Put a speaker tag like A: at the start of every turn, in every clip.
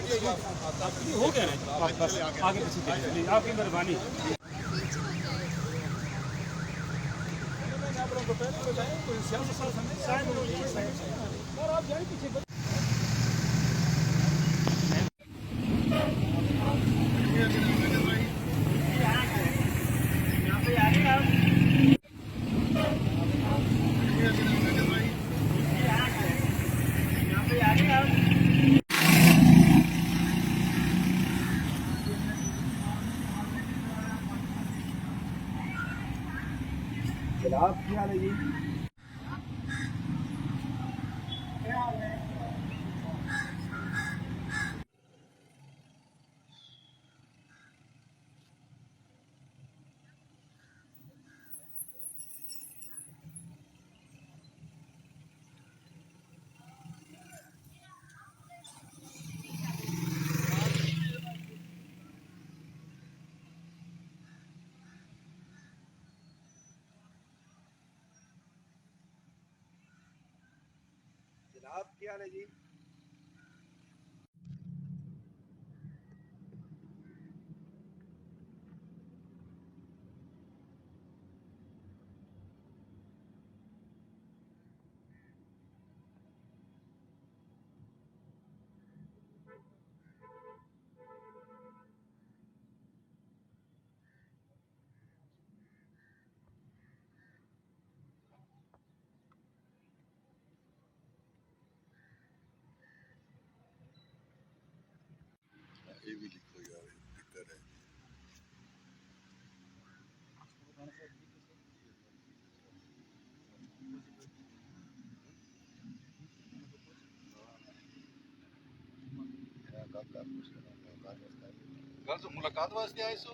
A: हो गया ना, आप बस आगे पीछे देखिए, आपकी मेहरबानी। आप जाए पीछे।
B: जनाब क्या हाल है जी? जनाब क्या हाल है जी?
C: ये भी लिखो यार, दिक्कत है। गल तो मुलाकात वास्ते आए सो,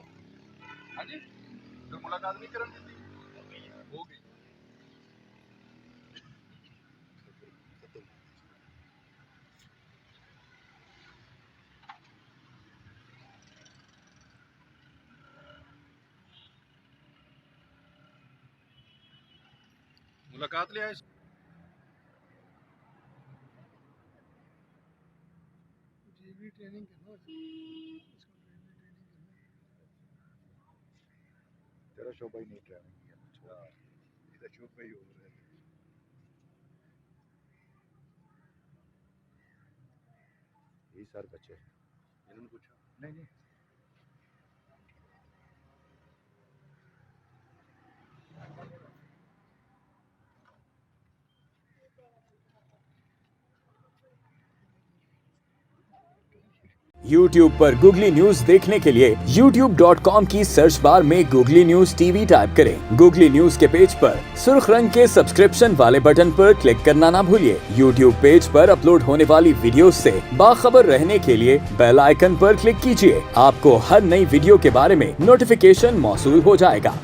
C: हाँ जी, तो मुलाकात नहीं करन दी हो गई खत्म। मुलाकात ले आए सो।
D: टीवी ट्रेनिंग करना, इसको ट्रेनिंग
C: तेरा शो भाई नहीं ट्रैवलिंग किया, इधर शो भाई हो रहा है। ये सर बच्चे इन्होंने पूछा नहीं नहीं।
E: YouTube पर गूगली न्यूज देखने के लिए youtube.com की सर्च बार में गूगली न्यूज टीवी टाइप करें। गूगली न्यूज के पेज पर सुर्ख रंग के सब्सक्रिप्शन वाले बटन पर क्लिक करना ना भूलिए। YouTube पेज पर अपलोड होने वाली वीडियोस से बाखबर रहने के लिए बेल आइकन पर क्लिक कीजिए। आपको हर नई वीडियो के बारे में नोटिफिकेशन मौसूल हो जाएगा।